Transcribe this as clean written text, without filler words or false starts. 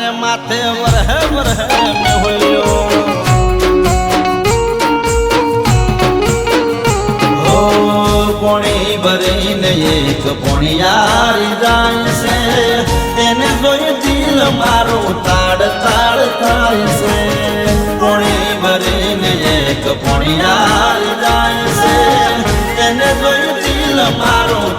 ને માથે વરહે વરહે મેહોલ્યો ઓ પોણી ભરીને એક પોણિયારી જાય છે તેને જોઈ દિલ મારું તાડ તાડ થાય છે પોણી ભરીને એક પોણિયારી જાય છે તેને જોઈ દિલ મારું